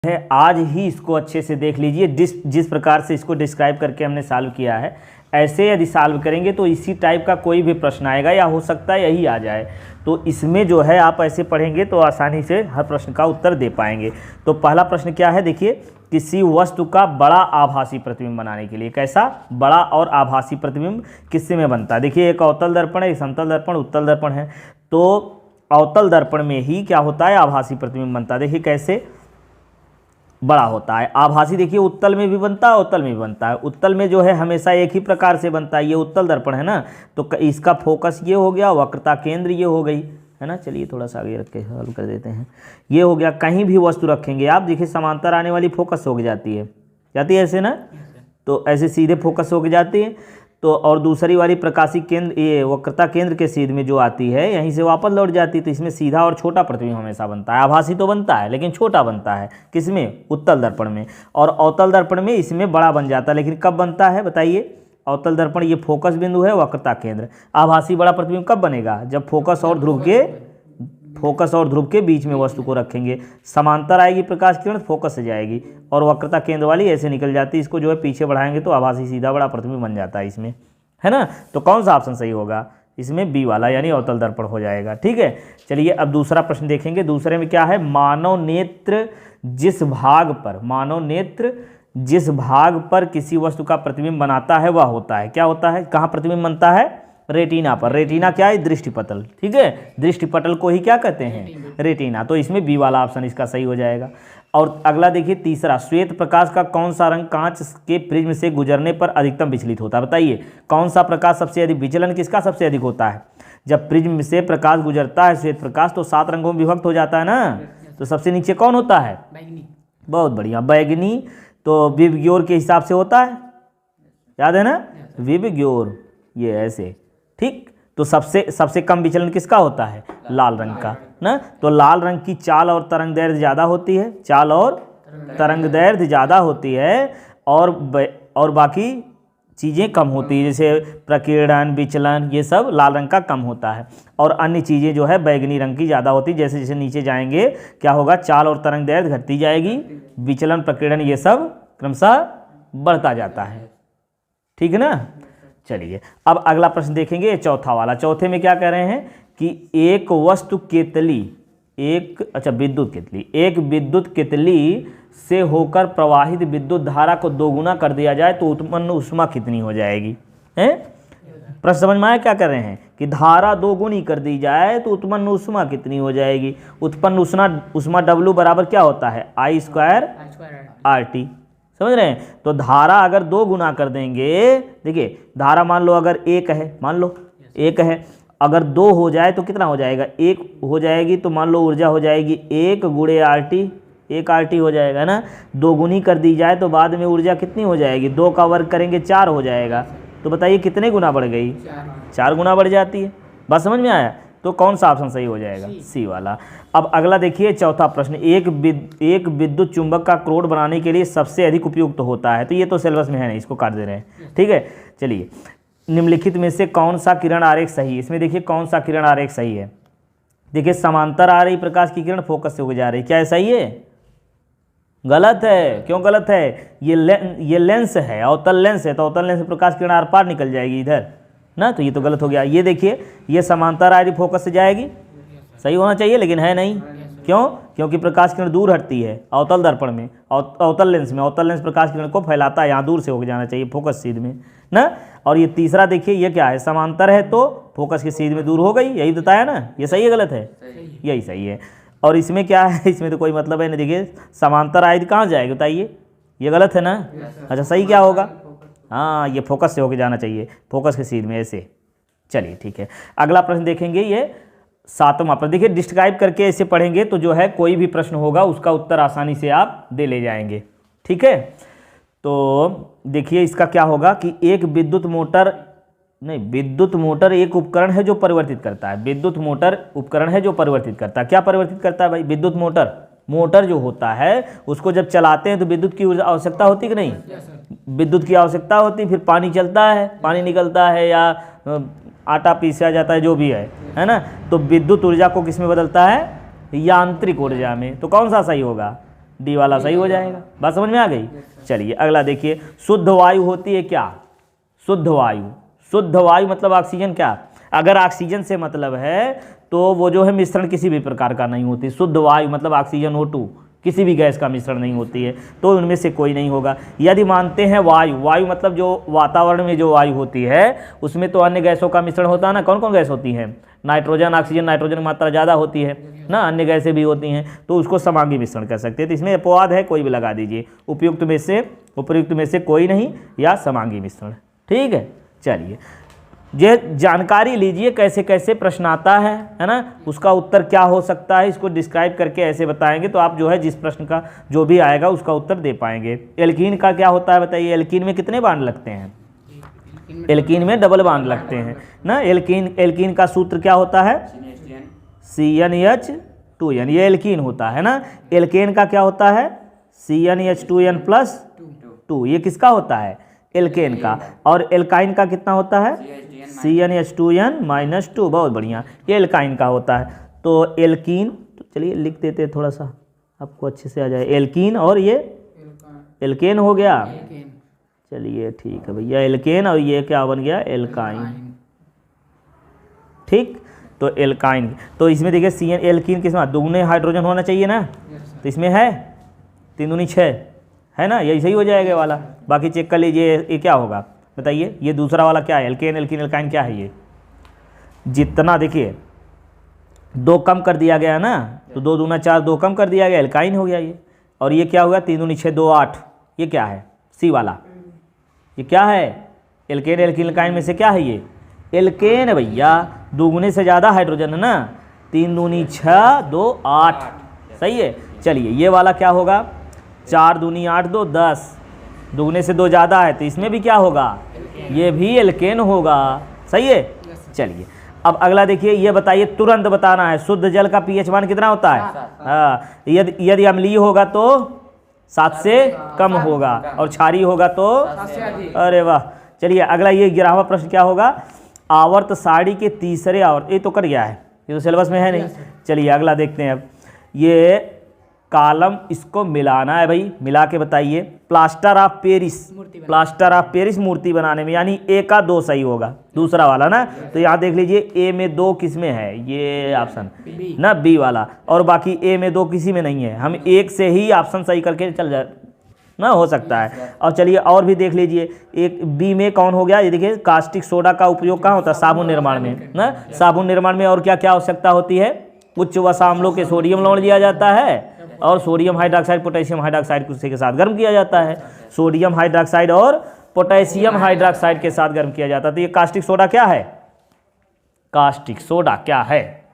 है आज ही इसको अच्छे से देख लीजिए। जिस प्रकार से इसको डिस्क्राइब करके हमने सॉल्व किया है, ऐसे यदि सॉल्व करेंगे तो इसी टाइप का कोई भी प्रश्न आएगा या हो सकता है यही आ जाए। तो इसमें जो है आप ऐसे पढ़ेंगे तो आसानी से हर प्रश्न का उत्तर दे पाएंगे। तो पहला प्रश्न क्या है, देखिए, किसी वस्तु का बड़ा आभासी प्रतिबिंब बनाने के लिए, कैसा बड़ा और आभासी प्रतिबिंब किससे में बनता है। देखिए, एक अवतल दर्पण है, एक समतल दर्पण, उत्तल दर्पण है। तो अवतल दर्पण में ही क्या होता है, आभासी प्रतिबिंब बनता है। देखिए कैसे बड़ा होता है। आभासी देखिए उत्तल में भी बनता है, उत्तल में भी बनता है। उत्तल में जो है हमेशा एक ही प्रकार से बनता है, ये उत्तल दर्पण है ना, तो इसका फोकस ये हो गया, वक्रता केंद्र ये हो गई, है ना। चलिए थोड़ा सा आगे रख के हल कर देते हैं। ये हो गया, कहीं भी वस्तु रखेंगे आप, देखिए समांतर आने वाली फोकस हो जाती है ऐसे ना, तो ऐसे सीधे फोकस हो जाती है। तो और दूसरी वाली प्रकाशिक केंद्र, ये वक्रता केंद्र के सीध में जो आती है, यहीं से वापस लौट जाती है। तो इसमें सीधा और छोटा प्रतिबिंब हमेशा बनता है। आभासी तो बनता है लेकिन छोटा बनता है, किसमें, उत्तल दर्पण में। और अवतल दर्पण में इसमें बड़ा बन जाता है, लेकिन कब बनता है बताइए। अवतल दर्पण ये फोकस बिंदु है, वक्रता केंद्र। आभासी बड़ा प्रतिबिंब कब बनेगा, जब फोकस और ध्रुव के बीच में वस्तु को रखेंगे। समांतर आएगी प्रकाश किरण, फोकस से जाएगी, और वक्रता केंद्र वाली ऐसे निकल जाती है। इसको जो है पीछे बढ़ाएंगे तो आभासी सीधा बड़ा प्रतिबिंब बन जाता है इसमें, है ना। तो कौन सा ऑप्शन सही होगा, इसमें बी वाला, यानी अवतल दर्पण हो जाएगा। ठीक है, चलिए अब दूसरा प्रश्न देखेंगे। दूसरे में क्या है, मानव नेत्र जिस भाग पर किसी वस्तु का प्रतिबिंब बनाता है वह होता है, क्या होता है, कहाँ प्रतिबिंब बनता है, रेटिना पर। रेटिना क्या है, दृष्टिपटल। ठीक है, दृष्टिपटल को ही क्या कहते हैं, रेटिना। तो इसमें बी वाला ऑप्शन इसका सही हो जाएगा। और अगला देखिए तीसरा, श्वेत प्रकाश का कौन सा रंग कांच के प्रिज्म से गुजरने पर अधिकतम विचलित होता है। बताइए कौन सा प्रकाश सबसे अधिक, विचलन किसका सबसे अधिक होता है। जब प्रिज्म से प्रकाश गुजरता है, श्वेत प्रकाश, तो 7 रंगों में विभक्त हो जाता है ना। तो सबसे नीचे कौन होता है, बहुत बढ़िया, बैगनी। तो विबग्योर के हिसाब से होता है, याद है ना, विबग्योर, ये ऐसे। ठीक, तो सबसे कम विचलन किसका होता है, लाल रंग का ना। तो लाल रंग की चाल और तरंग दैर्ध्य ज़्यादा होती है, चाल और तरंग दैर्ध्य ज़्यादा होती है, और बाकी चीज़ें कम होती है, जैसे प्रकीर्णन, विचलन, ये सब लाल रंग का कम होता है। और अन्य चीज़ें जो है बैगनी रंग की ज़्यादा होती है। जैसे जैसे नीचे जाएंगे क्या होगा, चाल और तरंग दैर्ध्य घटती जाएगी, विचलन, प्रकीर्णन, ये सब क्रमशः बढ़ता जाता है। ठीक है ना। चलिए अब अगला प्रश्न देखेंगे, चौथा वाला। चौथे में क्या कह रहे हैं कि एक वस्तु केतली, एक विद्युत केतली से होकर प्रवाहित विद्युत धारा को 2 गुना कर दिया जाए तो उत्पन्न ऊष्मा कितनी हो जाएगी। हैं, प्रश्न समझ में आया क्या कर रहे हैं, कि धारा 2 गुनी कर दी जाए तो उत्पन्न ऊष्मा कितनी हो जाएगी। उत्पन्न ऊष्मा W बराबर क्या होता है, I² RT, समझ रहे हैं। तो धारा अगर 2 गुना कर देंगे, देखिए धारा मान लो अगर 1 है, मान लो 1 है, अगर 2 हो जाए तो कितना हो जाएगा, 1 हो जाएगी। तो मान लो ऊर्जा हो जाएगी 1 गुणे RT, 1 RT हो जाएगा ना। 2 गुनी कर दी जाए तो बाद में ऊर्जा कितनी हो जाएगी, 2 का वर्ग करेंगे 4 हो जाएगा। तो बताइए कितने गुना बढ़ गई, 4 गुना बढ़ जाती है। बात समझ में आया। तो कौन सा ऑप्शन सही हो जाएगा, सी वाला। अब अगला देखिए चौथा प्रश्न, एक विद्युत चुंबक का क्रोड बनाने के लिए सबसे अधिक उपयुक्त होता है। तो ये तो सिलेबस में है नहीं, इसको काट दे रहे हैं। ठीक है, चलिए निम्नलिखित में से कौन सा किरण आरेख सही है। इसमें देखिए कौन सा किरण आरेख सही है। देखिए समांतर आ रही प्रकाश की किरण फोकस से होकर जा रही, क्या है सही है, गलत है। क्यों गलत है, ये लेंस है, अवतल लेंस है, तो अवतल लेंस से प्रकाश किरण आर पार निकल जाएगी इधर ना, तो ये तो गलत हो गया। ये देखिए ये समांतर आ रही फोकस से जाएगी, सही होना चाहिए लेकिन है नहीं। क्यों, क्योंकि प्रकाश किरण दूर हटती है अवतल दर्पण में, अवतल लेंस में। अवतल लेंस प्रकाश किरण को फैलाता है, यहाँ दूर से होकर जाना चाहिए फोकस सीध में ना। और ये तीसरा देखिए ये क्या है, समांतर है तो फोकस के सीध में दूर हो गई, यही बताया ना। ये सही है गलत है, यही सही है। और इसमें क्या है, इसमें तो कोई मतलब है नहीं। देखिए समांतर आयत कहाँ जाएगी बताइए, ये गलत है ना। अच्छा सही क्या होगा, हाँ ये फोकस से होके जाना चाहिए, फोकस के सीध में ऐसे। चलिए ठीक है, अगला प्रश्न देखेंगे, ये 7वां प्रश्न। देखिए डिस्क्राइब करके ऐसे पढ़ेंगे तो जो है कोई भी प्रश्न होगा उसका उत्तर आसानी से आप दे ले जाएंगे। ठीक है, तो देखिए इसका क्या होगा कि एक विद्युत मोटर एक उपकरण है जो परिवर्तित करता है। विद्युत मोटर उपकरण है जो परिवर्तित करता है। क्या परिवर्तित करता है भाई, विद्युत मोटर जो होता है उसको जब चलाते हैं तो विद्युत की आवश्यकता होती कि नहीं, विद्युत की आवश्यकता होती, फिर पानी चलता है, पानी निकलता है, या आटा पीसा जाता है, जो भी है ना। तो विद्युत ऊर्जा को किस में बदलता है, यांत्रिक ऊर्जा में। तो कौन सा सही होगा, डी वाला सही हो जाएगा। बात समझ में आ गई। चलिए अगला देखिए, शुद्ध वायु होती है क्या? शुद्ध वायु, शुद्ध वायु मतलब ऑक्सीजन। क्या? अगर ऑक्सीजन से मतलब है तो वो जो है मिश्रण किसी भी प्रकार का नहीं होती। शुद्ध वायु मतलब ऑक्सीजन O2 किसी भी गैस का मिश्रण नहीं होती है, तो उनमें से कोई नहीं होगा। यदि मानते हैं वायु, वायु मतलब जो वातावरण में जो वायु होती है उसमें तो अन्य गैसों का मिश्रण होता है ना। कौन कौन गैस होती हैं? नाइट्रोजन, ऑक्सीजन, नाइट्रोजन की मात्रा ज़्यादा होती है ना, अन्य गैसें भी होती हैं, तो उसको समांगी मिश्रण कह सकते हैं। तो इसमें अपवाद है, कोई भी लगा दीजिए, उपयुक्त में से कोई नहीं या समांगी मिश्रण। ठीक है। चलिए ये जानकारी लीजिए कैसे कैसे प्रश्न आता है ना, उसका उत्तर क्या हो सकता है, इसको डिस्क्राइब करके ऐसे बताएंगे तो आप जो है जिस प्रश्न का जो भी आएगा उसका उत्तर दे पाएंगे। एल्कीन का क्या होता है बताइए? एल्कीन में कितने बांड लगते हैं? एल्कीन में डबल बांड लगते हैं ना। एल्कीन का सूत्र क्या होता है? CnH2n, ये एल्कीन होता है ना। एल्केन का क्या होता है? CnH2n+2, ये किसका होता है? एल्केन का। और एल्काइन का कितना होता है? CnH2n-2। बहुत बढ़िया, ये एल्काइन का होता है। तो एल्कीन, तो चलिए लिख देते हैं थोड़ा सा आपको अच्छे से आ जाए। एल्कीन और ये एल्केन हो गया। चलिए ठीक है भैया, एल्केन और ये क्या बन गया? एल्काइन। ठीक, तो एल्काइन, तो इसमें देखिए CN एल्कीन किसमें दुगने हाइड्रोजन होना चाहिए ना, तो इसमें है 3 दूनी 6 है ना, यही सही हो जाएगा वाला। बाकी चेक कर लीजिए ये क्या होगा बताइए। ये दूसरा वाला क्या है? एल्केन, एल्कीन, एल्काइन क्या है? ये जितना देखिए 2 कम कर दिया गया ना, तो 2 दूना 4, 2 कम कर दिया गया, एल्काइन हो गया ये। और ये क्या होगा? 3 दूनी 6, 2 8, ये क्या है? सी वाला, ये क्या है? एल्केन, एल्कीन, एल्काइन में से क्या है ये? एल्केन भैया, दुगुने से ज़्यादा हाइड्रोजन है ना, 3 दूनी 6, 2 8, सही है। चलिए ये वाला क्या होगा? 4 दूनी 8, 2 10, दुगने से 2 ज़्यादा है तो इसमें भी क्या होगा? ये भी एल्केन होगा, सही है। चलिए अब अगला देखिए, ये बताइए, तुरंत बताना है, शुद्ध जल का pH मान कितना होता है? हाँ, यदि अम्लीय होगा तो 7 से कम होगा और क्षारीय होगा तो, अरे वाह। चलिए अगला ये 11वां प्रश्न क्या होगा? आवर्त सारणी के तीसरे आवर्त, ये तो कर गया है, ये तो सिलेबस में है नहीं। चलिए अगला देखते हैं। अब ये कॉलम इसको मिलाना है भाई, मिला के बताइए। प्लास्टर ऑफ पेरिस मूर्ति बनाने में, यानी A का 2 सही होगा, दूसरा वाला ना। तो यहाँ देख लीजिए A में 2 किस में है? ये ऑप्शन ना B वाला, और बाकी A में 2 किसी में नहीं है। हम एक से ही ऑप्शन सही करके चल जाए ना, हो सकता है। और चलिए और भी देख लीजिए, एक B में कौन हो गया? ये देखिए कास्टिक सोडा का उपयोग कहाँ होता है? साबुन निर्माण में ना। साबुन निर्माण में और क्या क्या आवश्यकता होती है? उच्च वसाम्लों के सोडियम लवण लिया जाता है और सोडियम हाइड्रोक्साइड, पोटेशियम हाइड्रोक्साइड के साथ गर्म किया जाता है। सोडियम हाइड्रोक्साइड और पोटेशियम हाइड्रोक्साइड के साथ गर्म किया जाता है। तो ये कास्टिक सोडा क्या है? कास्टिक सोडा क्या है?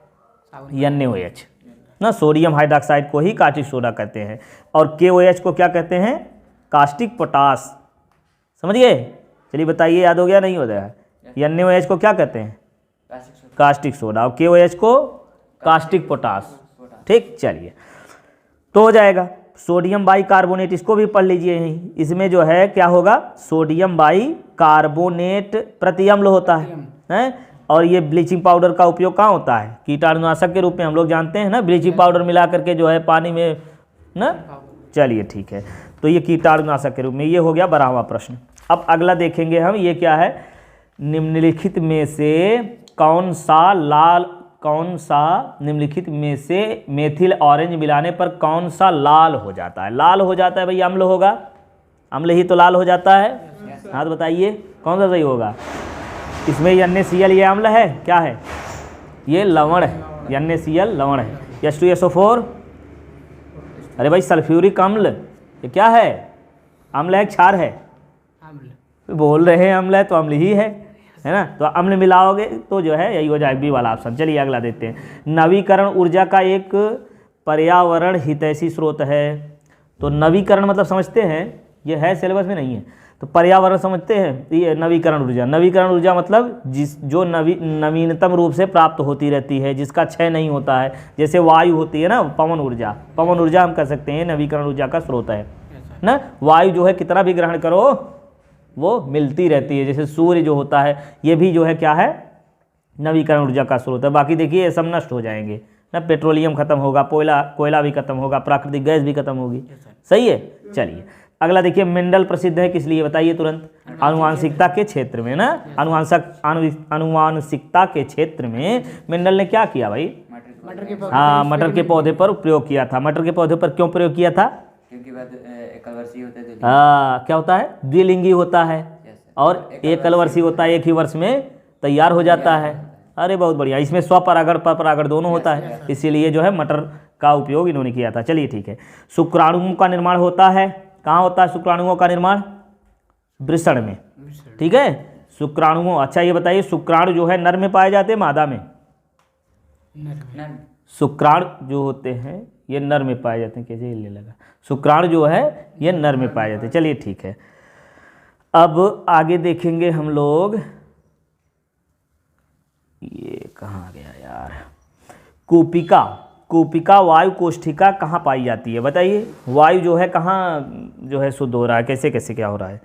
NaOH ना, सोडियम हाइड्रोक्साइड को ही कास्टिक सोडा कहते हैं। और KOH को क्या कहते हैं? Caustic potash. समझिए। चलिए बताइए, याद हो गया नहीं हो गया? NaOH को क्या कहते हैं? कास्टिक सोडा, और KOH को कास्टिक पोटास। ठीक, चलिए तो हो जाएगा। सोडियम बाइकार्बोनेट, इसको भी पढ़ लीजिए यहीं। इसमें जो है क्या होगा? सोडियम बाइकार्बोनेट प्रतिअम्ल होता है। और ये ब्लीचिंग पाउडर का उपयोग कहाँ होता है? कीटाणुनाशक के रूप में हम लोग जानते हैं ना, ब्लीचिंग पाउडर मिला करके जो है पानी में ना। चलिए ठीक है, तो ये कीटाणुनाशक के रूप में। ये हो गया 12वां प्रश्न। अब अगला देखेंगे हम, ये क्या है? निम्नलिखित में से कौन सा निम्नलिखित में से मेथिल ऑरेंज मिलाने पर कौन सा लाल हो जाता है? लाल हो जाता है भाई, अम्ल होगा, अम्ल ही तो लाल हो जाता है। हाँ तो बताइए कौन सा सही होगा? इसमें NaCl ये अम्ल है, क्या है? ये लवण है, NaCl लवण है। H2SO4, अरे भाई सल्फ्यूरिक अम्ल, ये क्या है? अम्ल है, क्षार है? बोल रहे हैं अम्ल है तो अम्ल ही है ना। तो अम्ल मिलाओगे तो जो है यही हो जाएगा B वाला ऑप्शन। चलिए अगला देखते हैं। नवीकरण ऊर्जा का एक पर्यावरण हितैषी स्रोत है। तो नवीकरण मतलब समझते हैं, ये है सिलेबस में नहीं है, तो पर्यावरण समझते हैं। ये नवीकरण ऊर्जा मतलब जो नवीनतम रूप से प्राप्त होती रहती है, जिसका क्षय नहीं होता है। जैसे वायु होती है ना, पवन ऊर्जा हम कह सकते हैं नवीकरण ऊर्जा का स्रोत है ना। वायु जो है कितना भी ग्रहण करो वो मिलती रहती है। जैसे सूर्य जो होता है, ये भी जो है क्या है? नवीकरण ऊर्जा का स्रोत है। बाकी देखिए ये सब नष्ट हो जाएंगे ना, पेट्रोलियम खत्म होगा, कोयला भी खत्म होगा, प्राकृतिक गैस भी खत्म होगी। सही है। चलिए अगला देखिए, मेंडल प्रसिद्ध है किस लिए बताइए तुरंत? आनुवांशिकता के क्षेत्र में ना, आनुवांशिकता के क्षेत्र में मेंडल ने क्या किया भाई? हाँ, मटर के पौधे पर प्रयोग किया था। मटर के पौधे पर क्यों प्रयोग किया था? क्योंकि एकलवर्षीय होता है। हाँ, क्या होता है? द्विलिंगी होता है और एकलवर्षीय होता है, एक ही वर्ष में तैयार हो जाता है। अरे बहुत बढ़िया, इसमें स्वपरागण परपरागण दोनों होता है, इसीलिए जो है मटर का उपयोग इन्होंने किया था। चलिए ठीक है। शुक्राणुओं का निर्माण होता है, कहाँ होता है शुक्राणुओं का निर्माण? वृषण में। ठीक है, शुक्राणुओं। अच्छा ये बताइए, शुक्राणु जो है नर में पाए जाते हैं मादा में? शुक्राणु जो होते हैं ये नर में पाए जाते हैं। कैसे हिलने लगा? शुक्राणु जो है ये नर में पाए जाते हैं। चलिए ठीक है, अब आगे देखेंगे हम लोग। ये कहाँ गया यार? कूपिका। कूपिका वायु कोष्ठिका कहाँ पाई जाती है बताइए? वायु जो है कहाँ जो है शुद्ध हो रहा है, कैसे कैसे क्या हो रहा है?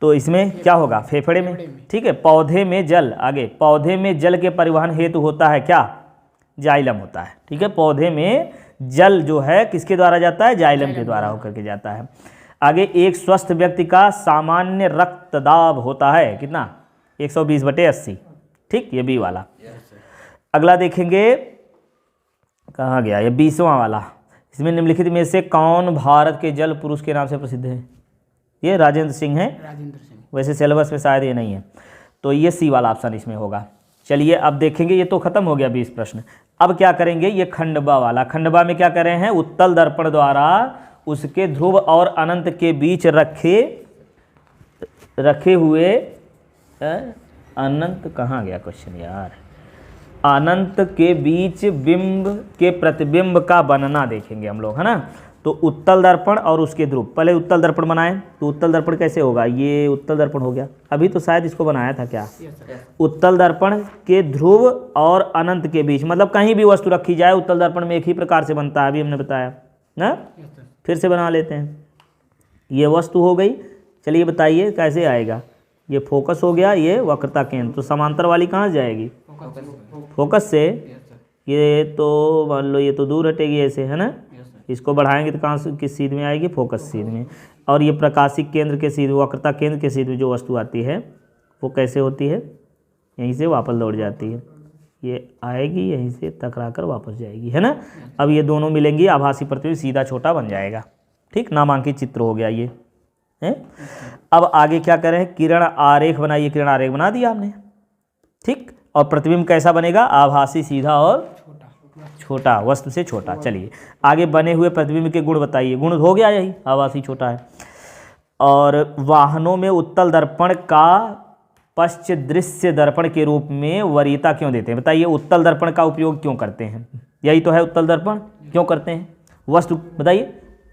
तो इसमें क्या होगा? फेफड़े में। ठीक है। पौधे में जल, आगे पौधे में जल के परिवहन हेतु होता है क्या? जाइलम होता है। ठीक है, पौधे में जल जो है किसके द्वारा जाता है? जाइलम के द्वारा होकर के जाता है। आगे, एक स्वस्थ व्यक्ति का सामान्य रक्तदाब होता है कितना? 120/80। ठीक, ये बी वाला। अगला देखेंगे, कहाँ गया ये 20वां वाला। इसमें निम्नलिखित में से कौन भारत के जल पुरुष के नाम से प्रसिद्ध है? ये राजेंद्र सिंह है। राजेंद्र सिंह। वैसे सिलेबस में शायद ये नहीं है, तो ये सी वाला ऑप्शन इसमें होगा। चलिए अब देखेंगे, ये तो खत्म हो गया 20 प्रश्न। अब क्या करेंगे? ये खंडवा वाला। खंडवा में क्या कर रहे हैं? उत्तल दर्पण द्वारा उसके ध्रुव और अनंत के बीच रखे हुए अनंत कहाँ गया क्वेश्चन यार? अनंत के बीच बिंब के प्रतिबिंब का बनना देखेंगे हम लोग, है ना। तो उत्तल दर्पण और उसके ध्रुव, पहले उत्तल दर्पण बनाएं। तो उत्तल दर्पण कैसे होगा? ये उत्तल दर्पण हो गया, अभी तो शायद इसको बनाया था क्या? उत्तल दर्पण के ध्रुव और अनंत के बीच, मतलब कहीं भी वस्तु रखी जाए उत्तल दर्पण में एक ही प्रकार से बनता है, अभी हमने बताया ना। फिर से बना लेते हैं। ये वस्तु हो गई। चलिए बताइए कैसे आएगा? ये फोकस हो गया, ये वक्रता केंद्र। तो समांतर वाली कहाँ जाएगी? फोकस से। ये तो मान लो ये तो दूर हटेगी ऐसे, है ना। इसको बढ़ाएंगे तो कहाँ से, किस सीध में आएगी? फोकस सीध में। और ये प्रकाशिक केंद्र के सीध, वक्रता केंद्र के सीध में जो वस्तु आती है वो कैसे होती है? यहीं से वापस लौट जाती है। ये आएगी यहीं से टकरा कर वापस जाएगी, है ना। अब ये दोनों मिलेंगी, आभासी प्रतिबिंब सीधा छोटा बन जाएगा। ठीक, नामांकित चित्र हो गया ये है। अब आगे क्या करें? किरण आरेख बनाइए। किरण आरेख बना दिया हमने। ठीक, और प्रतिबिंब कैसा बनेगा? आभासी सीधा और छोटा, वस्तु से छोटा। चलिए आगे, बने हुए प्रतिबिंब के गुण बताइए। गुण हो गया यही, आभासी छोटा है। और वाहनों में उत्तल दर्पण का पश्च दृश्य दर्पण के रूप में वरीयता क्यों देते हैं बताइए? उत्तल दर्पण का उपयोग क्यों करते हैं? यही तो है उत्तल दर्पण। क्यों करते हैं? वस्तु बताइए,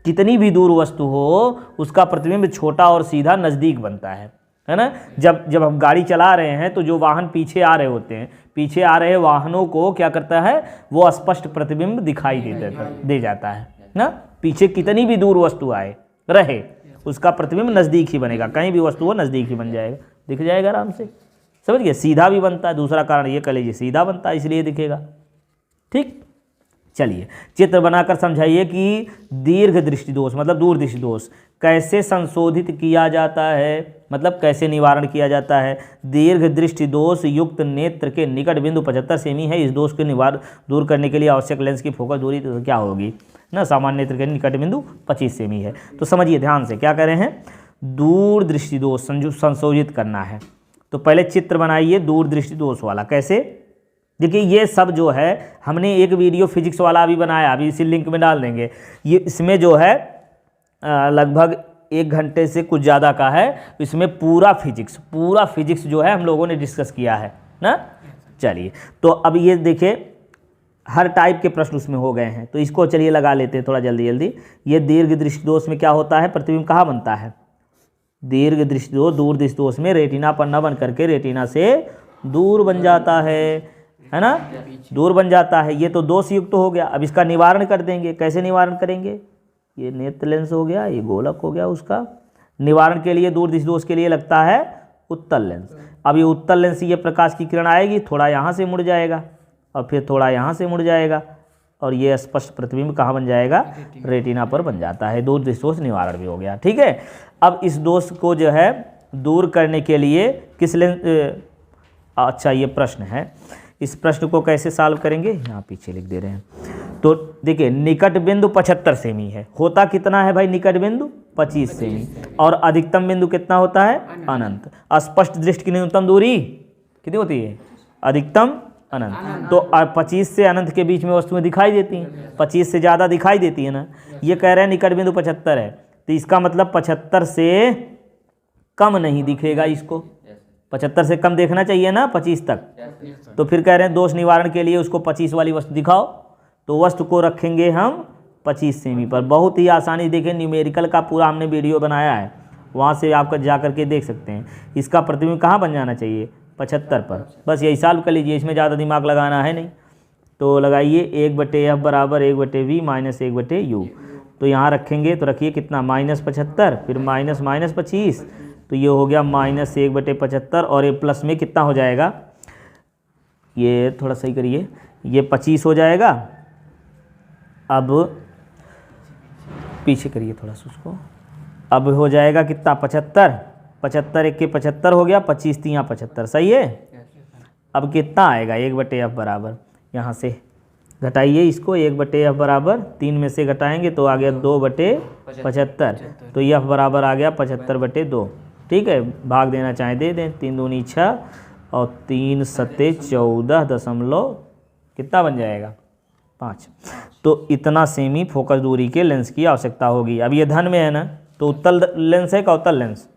कितनी भी दूर वस्तु हो उसका प्रतिबिंब छोटा और सीधा नज़दीक बनता है ना। जब हम गाड़ी चला रहे हैं तो जो वाहन पीछे आ रहे होते हैं, पीछे आ रहे वाहनों को क्या करता है? वो स्पष्ट प्रतिबिंब दिखाई दे जाता है ना। पीछे कितनी भी दूर वस्तु आए रहे उसका प्रतिबिंब नज़दीक ही बनेगा, कहीं भी वस्तु हो नज़दीक ही बन जाएगा, दिख जाएगा आराम से। समझ गए? सीधा भी बनता है, दूसरा कारण ये कह लीजिए सीधा बनता है इसलिए दिखेगा। ठीक, चलिए चित्र बनाकर समझाइए कि दीर्घ दृष्टि दोष मतलब दूर दृष्टि दोष कैसे संशोधित किया जाता है, मतलब कैसे निवारण किया जाता है। दीर्घ दृष्टि दोष युक्त नेत्र के निकट बिंदु 75 सेमी है। इस दोष के दूर करने के लिए आवश्यक लेंस की फोकस दूरी तो क्या होगी ना? सामान्य नेत्र के निकट बिंदु 25 सेमी है। तो समझिए ध्यान से, क्या कह रहे हैं? दूर दृष्टि दोष संशोधित करना है। तो पहले चित्र बनाइए दूर दृष्टि दोष वाला। कैसे? देखिए ये सब जो है हमने एक वीडियो फिजिक्स वाला भी बनाया, अभी इसी लिंक में डाल देंगे। ये इसमें जो है लगभग 1 घंटे से कुछ ज़्यादा का है। इसमें पूरा फिजिक्स जो है हम लोगों ने डिस्कस किया है ना। चलिए तो अब ये देखिए हर टाइप के प्रश्न उसमें हो गए हैं, तो इसको चलिए लगा लेते हैं थोड़ा जल्दी। ये दीर्घ दृष्टि दोष में क्या होता है? प्रतिबिंब कहाँ बनता है? दीर्घ दृष्टि दोष दूर दृष्टि दोष में रेटिना पर न बन करके रेटिना से दूर बन जाता है ना, दूर बन जाता है। ये तो दोष युक्त हो गया। अब इसका निवारण कर देंगे। कैसे निवारण करेंगे? ये नेत्र लेंस हो गया, ये गोलक हो गया। उसका निवारण के लिए दूर दृष्टि दोष के लिए लगता है उत्तल लेंस। अब ये उत्तल लेंस, ये प्रकाश की किरण आएगी, थोड़ा यहाँ से मुड़ जाएगा और फिर थोड़ा यहाँ से मुड़ जाएगा और ये स्पष्ट प्रतिबिंब कहाँ बन जाएगा, रेटिना पर बन जाता है। दूर दृष्टि दोष निवारण भी हो गया। ठीक है, अब इस दोष को जो है दूर करने के लिए किस लेंस, अच्छा ये प्रश्न है, इस प्रश्न को कैसे सॉल्व करेंगे, यहाँ पीछे लिख दे रहे हैं। तो देखिए निकट बिंदु 75 सेमी है, होता कितना है भाई निकट बिंदु 25 सेमी, और अधिकतम बिंदु कितना होता है अनंत। स्पष्ट दृष्टि की न्यूनतम दूरी कितनी होती है, अधिकतम अनंत। तो 25 से अनंत के बीच में वस्तुएं दिखाई देती हैं, 25 से ज़्यादा दिखाई देती है ना। ये कह रहे हैं निकट बिंदु 75 है, तो इसका मतलब 75 से कम नहीं दिखेगा, इसको 75 से कम देखना चाहिए ना 25 तक। तो फिर कह रहे हैं दोष निवारण के लिए उसको 25 वाली वस्तु दिखाओ, तो वस्तु को रखेंगे हम 25 सेमी पर। बहुत ही आसानी, देखें न्यूमेरिकल का पूरा हमने वीडियो बनाया है, वहाँ से आप जा करके देख सकते हैं। इसका प्रतिबिंब कहाँ बन जाना चाहिए, 75 पर। बस यही सॉल्व कर लीजिए, इसमें ज़्यादा दिमाग लगाना है नहीं। तो लगाइए 1/f बराबर 1/v माइनस 1/u। तो यहाँ रखेंगे तो रखिए कितना, -75 फिर माइनस -25, तो ये हो गया -1/75, और ये प्लस में कितना हो जाएगा, ये थोड़ा सही करिए, ये 25 हो जाएगा। अब पीछे करिए थोड़ा सा उसको, अब हो जाएगा कितना 75, 75 1 के 75 हो गया, 25 3 75, सही है। अब कितना आएगा 1/f बराबर, यहाँ से घटाइए इसको, 1/f बराबर 3 में से घटाएंगे तो आ गया 2/75, तो f बराबर आ गया 75/2। ठीक है, भाग देना चाहे दे दें, 3 दूनी 6 और 3 सत्ते 14 दशमलव कितना बन जाएगा 5। तो इतना सेमी फोकस दूरी के लेंस की आवश्यकता होगी। अब ये धन में है ना, तो उत्तल लेंस है का उत्तल लेंस,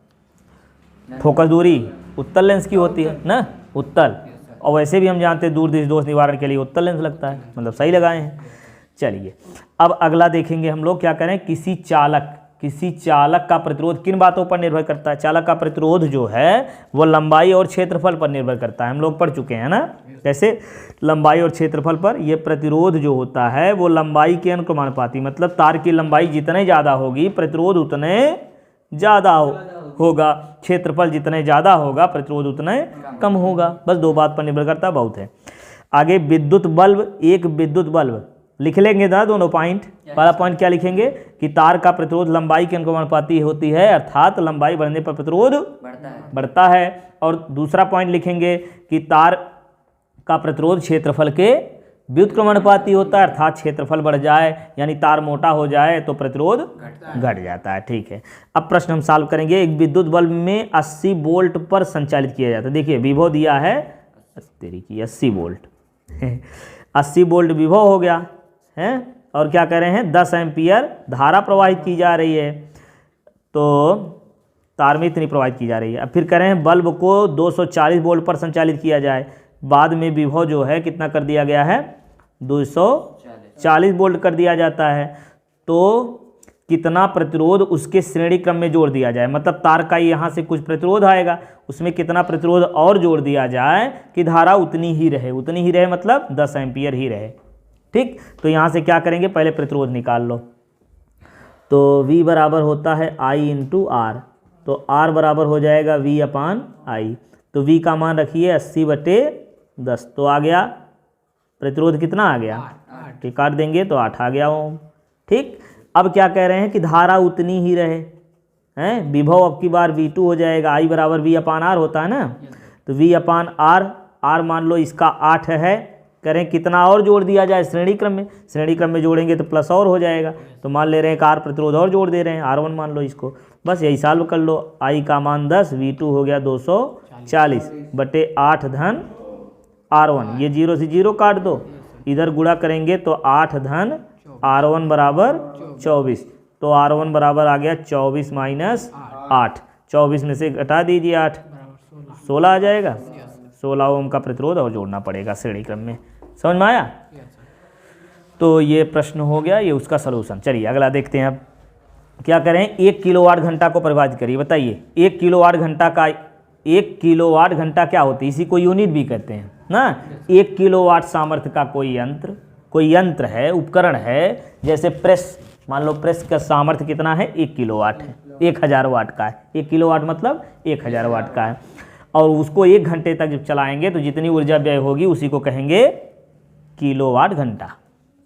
फोकस दूरी उत्तल लेंस की होती है ना, उत्तल। और वैसे भी हम जानते हैं दूर दृष्टि दोष निवारण के लिए उत्तल लेंस लगता है, मतलब सही लगाए हैं। चलिए अब अगला देखेंगे हम लोग, क्या करें, किसी चालक का प्रतिरोध किन बातों पर निर्भर करता है। चालक का प्रतिरोध जो है वो लंबाई और क्षेत्रफल पर निर्भर करता है, हम लोग पढ़ चुके हैं ना, कैसे लंबाई और क्षेत्रफल पर। ये प्रतिरोध जो होता है वो लंबाई के अनुक्रमानुपाती, मतलब तार की लंबाई जितने ज़्यादा होगी प्रतिरोध उतने ज़्यादा होगा, क्षेत्रफल जितने ज़्यादा होगा प्रतिरोध उतने कम होगा। बस 2 बात पर निर्भर करता है, बहुत है। आगे विद्युत बल्ब, एक विद्युत बल्ब लिख लेंगे ना दोनों पॉइंट। पहला पॉइंट क्या लिखेंगे कि तार का प्रतिरोध लंबाई के अनुक्रमानुपाती होती है, अर्थात लंबाई बढ़ने पर प्रतिरोध बढ़ता है। और दूसरा पॉइंट लिखेंगे कि तार का प्रतिरोध क्षेत्रफल के व्युत्क्रमानुपाती होता है, अर्थात क्षेत्रफल बढ़ जाए यानी तार मोटा हो जाए तो प्रतिरोध घट जाता है। ठीक है, अब प्रश्न हम सॉल्व करेंगे। एक विद्युत बल्ब में 80 वोल्ट पर संचालित किया जाता है। देखिए विभव दिया है 80 वोल्ट 80 वोल्ट विभव हो गया है, और क्या कह रहे हैं 10 एम्पियर धारा प्रवाहित की जा रही है, तो तार में इतनी प्रवाहित की जा रही है। अब फिर कह रहे हैं बल्ब को 240 वोल्ट पर संचालित किया जाए। बाद में विभव जो है कितना कर दिया गया है, 240 वोल्ट कर दिया जाता है। तो कितना प्रतिरोध उसके श्रेणी क्रम में जोड़ दिया जाए, मतलब तार का यहाँ से कुछ प्रतिरोध आएगा, उसमें कितना प्रतिरोध और जोड़ दिया जाए कि धारा उतनी ही रहे मतलब 10 एम्पियर ही रहे। ठीक, तो यहाँ से क्या करेंगे, पहले प्रतिरोध निकाल लो। तो V बराबर होता है I इंटू R, तो R बराबर हो जाएगा V/I। तो V का मान रखिए 80/10, तो आ गया प्रतिरोध कितना आ गया, ठीक काट देंगे तो 8 आ गया ओम। ठीक, अब क्या कह रहे हैं कि धारा उतनी ही रहे हैं, विभव अब की बार V2 हो जाएगा, I बराबर V/R होता है ना, तो V/R, R मान लो इसका 8 है, करें कितना और जोड़ दिया जाए श्रेणी क्रम में जोड़ेंगे तो प्लस और हो जाएगा, तो मान ले रहे हैं कि R प्रतिरोध और जोड़ दे रहे हैं, R1 मान लो इसको। बस यही सॉल्व कर लो, I का मान 10, V2 हो गया 240/8 धन R1, ये 0 से 0 काट दो, इधर गुणा करेंगे तो 8 धन R1 बराबर 24, तो R1 बराबर आ गया 24 माइनस 8, 24 में से घटा दीजिए 8, 16 आ जाएगा। 16 ओम का प्रतिरोध और जोड़ना पड़ेगा श्रेणी क्रम में। समझ में आया? तो ये प्रश्न हो गया, ये उसका सलूशन। चलिए अगला देखते हैं। अब क्या करें, 1 किलोवाट घंटा को परिभाषित करिए। बताइए 1 किलोवाट घंटा क्या होती है, इसी को यूनिट भी कहते हैं ना। 1 किलोवाट सामर्थ्य का कोई यंत्र है, उपकरण है, जैसे प्रेस, मान लो प्रेस का सामर्थ्य कितना है, 1 किलोवाट है, 1000 वाट का है। 1 किलोवाट मतलब 1000 वाट का है, और उसको 1 घंटे तक जब चलाएंगे तो जितनी ऊर्जा व्यय होगी उसी को कहेंगे किलोवाट घंटा।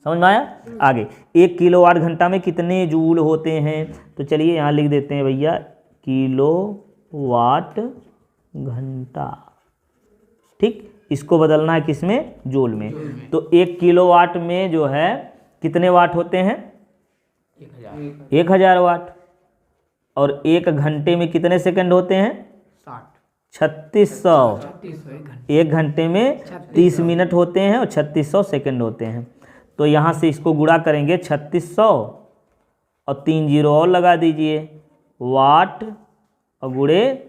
समझ में आया। आगे 1 किलोवाट घंटा में कितने जूल होते हैं, तो चलिए यहाँ लिख देते हैं भैया किलोवाट घंटा। ठीक, इसको बदलना है किसमें, जूल में। तो 1 किलोवाट में जो है कितने वाट होते हैं, 1000 वाट। और 1 घंटे में कितने सेकंड होते हैं, 3600। 1 घंटे में 30 मिनट होते हैं और 3600 सेकंड होते हैं। तो यहाँ से इसको गुणा करेंगे 3600 और 3 जीरो और लगा दीजिए, वाट और गुणे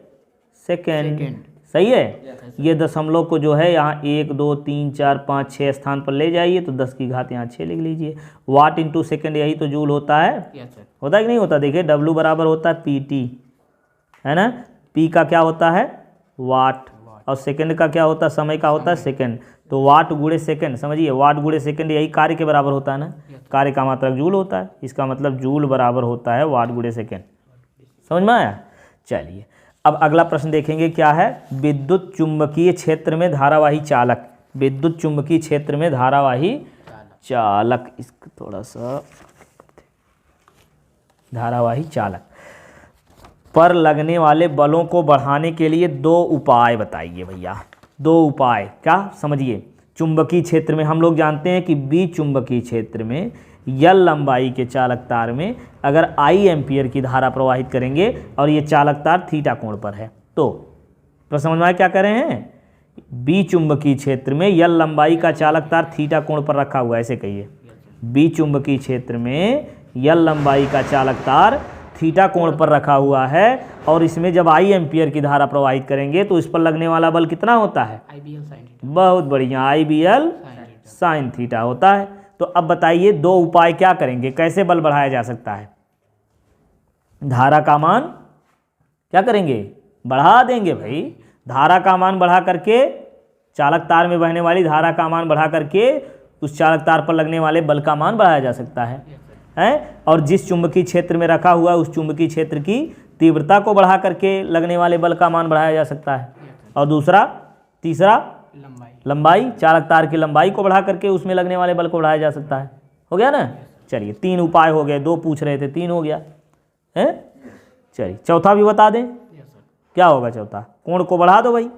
सेकेंड। सही है। ये दशमलव को जो है यहाँ 1 2 3 4 5 6 स्थान पर ले जाइए, तो 10 की घात यहाँ 6 लिख लीजिए। वाट इंटू सेकेंड, यही तो जूल होता है। होता है कि नहीं होता, देखिए W बराबर होता है PT, है ना। P का क्या होता है, वाट, और सेकंड का क्या होता है, समय का होता है सेकंड। तो वाट गुणे सेकंड, समझिए वाट गुणे सेकंड यही कार्य के बराबर होता है ना। कार्य का मात्रक जूल होता है, इसका मतलब जूल बराबर होता है वाट गुणे सेकंड। समझ में आया। चलिए अब अगला प्रश्न देखेंगे क्या है, विद्युत चुंबकीय क्षेत्र में धारावाही चालक। विद्युत चुंबकीय क्षेत्र में धारावाही चालक, इसको थोड़ा सा, धारावाही चालक पर लगने वाले बलों को बढ़ाने के लिए 2 उपाय बताइए भैया। 2 उपाय क्या, समझिए। चुंबकीय क्षेत्र में हम लोग जानते हैं कि बी चुंबकीय क्षेत्र में यल लंबाई के चालक तार में अगर I एम्पियर की धारा प्रवाहित करेंगे और ये चालक तार थीटा कोण पर है, तो समझ में क्या कर रहे हैं, बी चुंबकीय क्षेत्र में यल लंबाई का चालक तार थीटा कोण पर रखा हुआ है, ऐसे कहिए। बी चुंबकीय क्षेत्र में यल लंबाई का चालक तार थीटा कोण पर रखा हुआ है और इसमें जब I एम्पियर की धारा प्रवाहित करेंगे तो इस पर लगने वाला बल कितना होता है, बहुत बढ़िया, IBL साइन थीटा होता है। तो अब बताइए 2 उपाय क्या करेंगे, कैसे बल बढ़ाया जा सकता है। धारा का मान क्या करेंगे, बढ़ा देंगे भाई। धारा का मान बढ़ा करके, चालक तार में बहने वाली धारा का मान बढ़ा करके उस चालक तार पर लगने वाले बल का मान बढ़ाया जा सकता है। और जिस चुंबकीय क्षेत्र में रखा हुआ उस चुंबकीय क्षेत्र की तीव्रता को बढ़ा करके लगने वाले बल का मान बढ़ाया जा सकता है। और दूसरा, तीसरा लंबाई, चालक तार की लंबाई को बढ़ा करके उसमें लगने वाले बल को बढ़ाया जा सकता है। हो गया ना। चलिए 3 उपाय हो गए, 2 पूछ रहे थे, 3 हो गया है। चलिए चौथा भी बता दें, क्या होगा चौथा, कोण को बढ़ा दो भाई।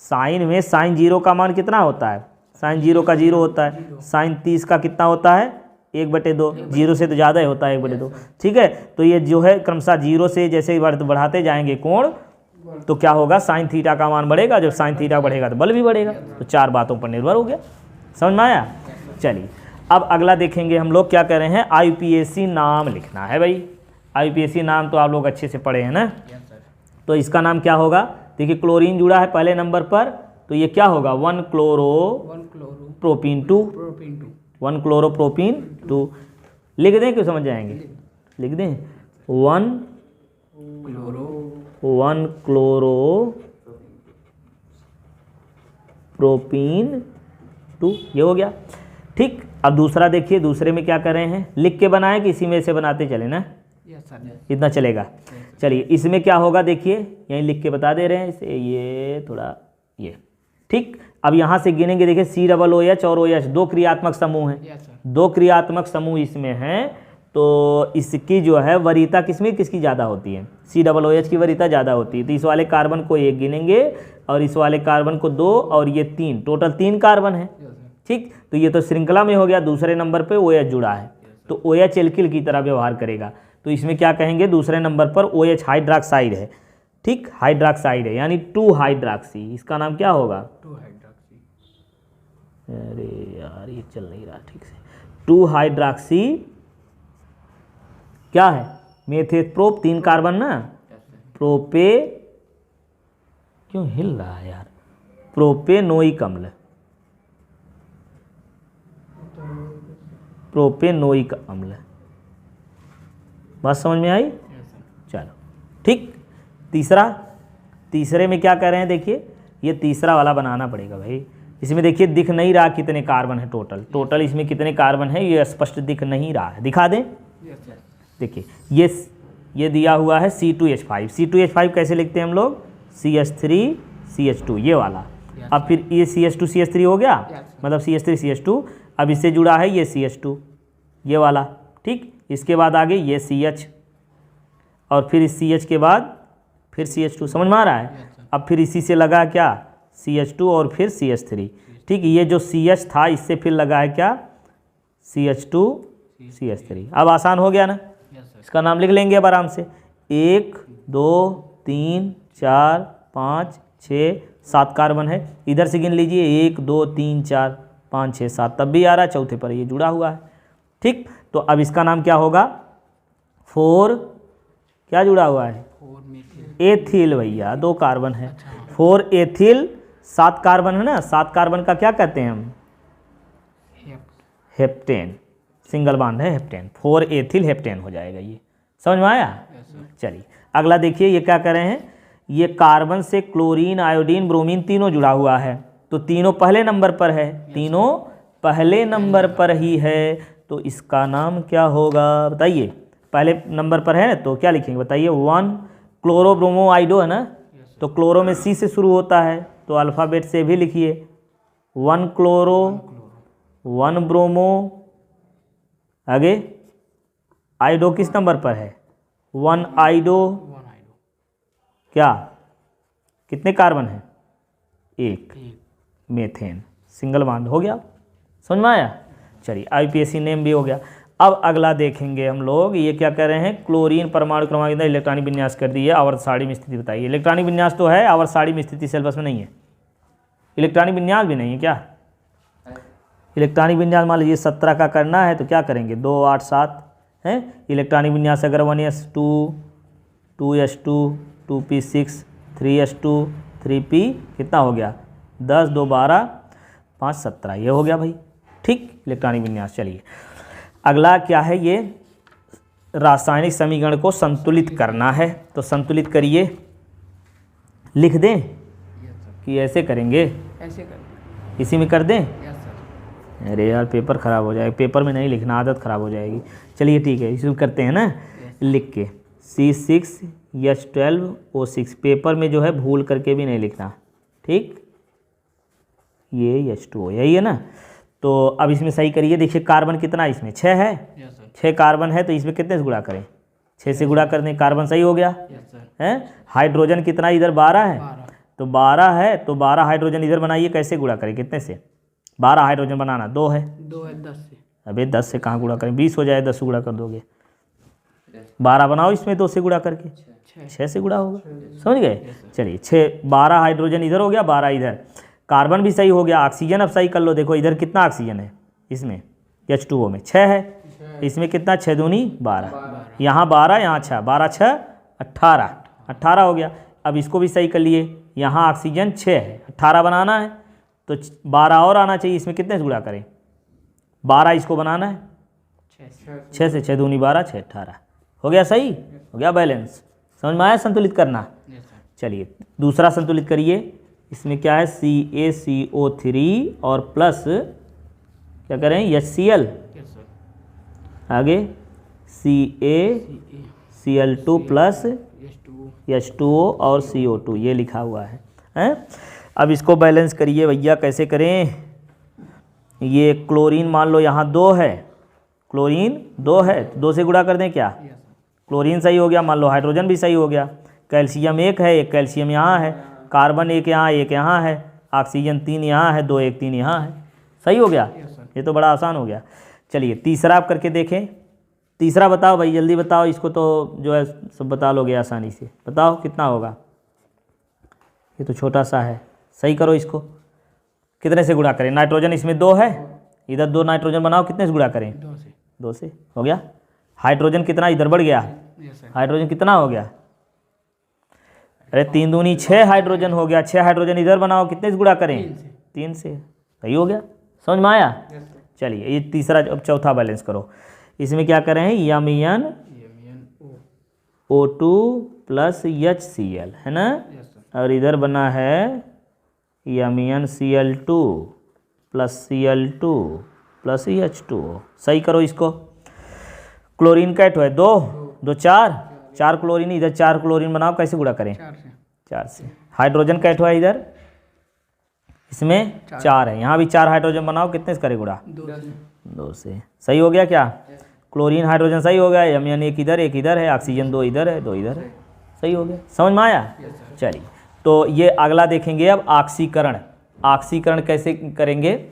साइन में साइन 0 का मान कितना होता है, साइन 0 का 0 होता है। साइन 30 का कितना होता है, 1/2, 0 से तो ज़्यादा ही होता है 1/2। ठीक है, तो ये जो है क्रमशः 0 से जैसे बढ़ाते जाएंगे कोण, तो क्या होगा, साइन थीटा का मान बढ़ेगा। जब साइन थीटा बढ़ेगा तो बल भी बढ़ेगा। तो 4 बातों पर निर्भर हो गया। समझ में आया। चलिए अब अगला देखेंगे हम लोग क्या कह रहे हैं, IUPAC नाम लिखना है भाई। IUPAC नाम तो आप लोग अच्छे से पढ़े हैं ना। तो इसका नाम क्या होगा, देखिए क्लोरीन जुड़ा है पहले नंबर पर, तो ये क्या होगा, 1-क्लोरोप्रोपीन 2, 1-क्लोरोप्रोपीन 2। लिख दें क्यों, समझ जाएंगे, लिख दें 1-क्लोरोप्रोपीन 2, ये हो गया। ठीक, अब दूसरा देखिए, दूसरे में क्या कर रहे हैं, लिख के बनाए कि इसी में से बनाते चले ना, इतना चलेगा। चलिए इसमें क्या होगा, देखिए यहीं लिख के बता दे रहे हैं इसे, ये थोड़ा ये। ठीक, अब यहाँ से गिनेंगे, देखिए COOH और OH 2 क्रियात्मक समूह हैं। 2 क्रियात्मक समूह इसमें हैं, तो इसकी जो है वरीयता किसमें किसकी ज़्यादा होती है, COOH की वरीयता ज़्यादा होती है। तो इस वाले कार्बन को 1 गिनेंगे और इस वाले कार्बन को 2 और ये 3, टोटल 3 कार्बन है। ठीक, तो ये तो श्रृंखला में हो गया। दूसरे नंबर पे OH जुड़ा है, तो OH एल्किल की तरह व्यवहार करेगा। तो इसमें क्या कहेंगे, दूसरे नंबर पर OH हाइड्रॉक्साइड है। ठीक, हाइड्रॉक्साइड है यानी 2 हाइड्रॉक्सी, इसका नाम क्या होगा, 2 हाइड्रॉक्सी। अरे यार ये चल नहीं रहा ठीक से। 2 हाइड्रॉक्सी क्या है, मेथेप्रोप, 3 कार्बन ना, प्रोपे, क्यों हिल रहा है यार, प्रोपेनोइक अम्ल, प्रोपेनोइक अम्ल। बात समझ में आई। चलो ठीक, तीसरे में क्या कह रहे हैं, देखिए ये तीसरा वाला बनाना पड़ेगा भाई। इसमें देखिए दिख नहीं रहा कितने कार्बन है, टोटल इसमें कितने कार्बन है ये स्पष्ट दिख नहीं रहा है, दिखा दें। देखिए ये दिया हुआ है C2H5। C2H5 कैसे लिखते हैं हम लोग, CH3CH2, ये वाला। अब फिर ये CH2CH3 हो गया, मतलब CH3CH2। अब इससे जुड़ा है ये CH2 ये वाला, ठीक। इसके बाद आगे ये CH और फिर इस CH के बाद फिर CH2, समझ में आ रहा है। अब फिर इसी से लगा क्या CH2 और फिर CH3, ठीक। ये जो CH था इससे फिर लगा है क्या CH2 CH3। अब आसान हो गया ना, इसका नाम लिख लेंगे अब आराम से। 1 2 3 4 5 6 7 कार्बन है, इधर से गिन लीजिए 1 2 3 4 5 6 7, तब भी आ रहा है, चौथे पर ये जुड़ा हुआ है, ठीक। तो अब इसका नाम क्या होगा 4 क्या जुड़ा हुआ है एथिल भैया, 2 कार्बन है। 4 एथिल 7 कार्बन है ना, 7 कार्बन का क्या कहते हैं हम हेप्टेन, सिंगल बॉन्ड है हेप्टेन, 4 एथिल हेप्टेन हो जाएगा ये, समझ में आया। चलिए अगला देखिए ये क्या कर रहे हैं, ये कार्बन से क्लोरीन आयोडीन ब्रोमीन तीनों जुड़ा हुआ है, तो तीनों पहले नंबर पर है, तीनों पहले नंबर पर ही है, तो इसका नाम क्या होगा बताइए। पहले नंबर पर है तो क्या लिखेंगे बताइए। 1 क्लोरो ब्रोमो आइडो है ना, तो क्लोरो में C से शुरू होता है, तो अल्फ़ाबेट से भी लिखिए 1 क्लोरो 1 ब्रोमो, आगे आइडो किस नंबर पर है 1 आइडो, क्या कितने कार्बन है 1 मेथेन, सिंगल बॉन्ड हो गया, समझ में आया। चलिए IUPAC नेम भी हो गया। अब अगला देखेंगे हम लोग, ये क्या कर रहे हैं क्लोरीन परमाणु क्रमांक के अंदर इलेक्ट्रॉनिक विन्यास कर दिए, आवर्त सारणी में स्थिति बताइए। इलेक्ट्रॉनिक विन्यास तो है, आवर्त सारणी में स्थिति सिलेबस में नहीं है, इलेक्ट्रॉनिक विन्यास भी नहीं है क्या। इलेक्ट्रॉनिक विन्यास मान लीजिए 17 का करना है तो क्या करेंगे 2 8 7 है। इलेक्ट्रॉनिक विन्यास अगर 1s2 2s2 2p6 3s2 3p कितना हो गया 10 2 12 5 17, ये हो गया भाई, ठीक इलेक्ट्रॉनिक विन्यास। चलिए अगला क्या है, ये रासायनिक समीकरण को संतुलित करना है, तो संतुलित करिए, लिख दें कि ऐसे करेंगे, ऐसे कर इसी में कर दें। अरे यार पेपर ख़राब हो जाएगा, पेपर में नहीं लिखना, आदत ख़राब हो जाएगी। चलिए ठीक है इसी में करते हैं ना, लिख के C6H12O6, पेपर में जो है भूल करके भी नहीं लिखना, ठीक। ये H2O यही है ना, तो अब इसमें सही करिए। देखिए कार्बन कितना इसमें 6 है, 6 कार्बन है, तो इसमें कितने से गुणा करें 6 से गुणा कर दें, कार्बन सही हो गया है। हाइड्रोजन कितना इधर 12 है, तो 12 है, तो 12 हाइड्रोजन इधर बनाइए, कैसे गुणा करें कितने से 12 हाइड्रोजन बनाना 2 है 10 से, अबे 10 से कहाँ गुणा करें 20 हो जाए, 10 से गुणा कर दोगे, 12 बनाओ इसमें 2 से गुणा करके 6 से गुणा होगा, समझ गए। चलिए 12 हाइड्रोजन इधर हो गया, 12 इधर, कार्बन भी सही हो गया। ऑक्सीजन अब सही कर लो, देखो इधर कितना ऑक्सीजन है इसमें H2O में 6 है, इसमें कितना 6 दूनी 12, यहाँ 12 यहाँ 6, 12 6 18 हो गया। अब इसको भी सही कर लिए, यहाँ ऑक्सीजन 6 है, 18 बनाना है तो 12 और आना चाहिए, इसमें कितने से गुणा करें 12 इसको बनाना है 6 से, 6 दूनी 12 6 18 हो गया, सही हो गया, बैलेंस। समझ में आया संतुलित करना। चलिए दूसरा संतुलित करिए, इसमें क्या है CaCO3 और प्लस क्या करें HCl, आगे CaCl2 प्लस H2O और CO2 ये लिखा हुआ है, हैं? अब इसको बैलेंस करिए भैया, कैसे करें। ये क्लोरीन मान लो यहाँ 2 है, क्लोरीन 2 है, 2 से गुणा कर दें क्या, क्लोरीन सही हो गया, मान लो हाइड्रोजन भी सही हो गया, कैल्शियम 1 है, 1 कैल्शियम यहाँ है, कार्बन 1 यहाँ 1 यहाँ है, ऑक्सीजन 3 यहाँ है, 2 1 3 यहाँ है, सही हो गया। ये तो बड़ा आसान हो गया। चलिए तीसरा आप करके देखें, तीसरा बताओ भाई जल्दी बताओ, इसको तो जो है सब बता लोगे आसानी से, बताओ कितना होगा। ये तो छोटा सा है, सही करो इसको, कितने से गुणा करें, नाइट्रोजन इसमें 2 है, इधर 2 नाइट्रोजन बनाओ, कितने से गुणा करें 2 से हो गया। हाइड्रोजन कितना इधर बढ़ गया, हाइड्रोजन कितना हो गया, अरे 3 दूनी 6 हाइड्रोजन हो गया, 6 हाइड्रोजन इधर बनाओ, कितने से गुणा करें 3 से, सही हो गया, समझ में आया। चलिए ये तीसरा, अब चौथा बैलेंस करो, इसमें क्या करें MnO2 प्लस HCl है ना, और इधर बना है MnCl2 plus Cl2 plus H2O, सही करो इसको। क्लोरीन का है 2 2 4 क्लोरीन, इधर 4 क्लोरीन बनाओ, कैसे गुणा करें 4 से। हाइड्रोजन का है इधर, इसमें 4 है, यहाँ भी 4 हाइड्रोजन बनाओ, कितने से करे गुणा? 2 से। सही हो गया क्या? क्लोरीन हाइड्रोजन सही हो गया, यमन एक इधर है, ऑक्सीजन 2 इधर है, 2 इधर है, सही हो गया। समझ में आया? चलिए, तो ये अगला देखेंगे अब ऑक्सीकरण। ऑक्सीकरण कैसे करेंगे?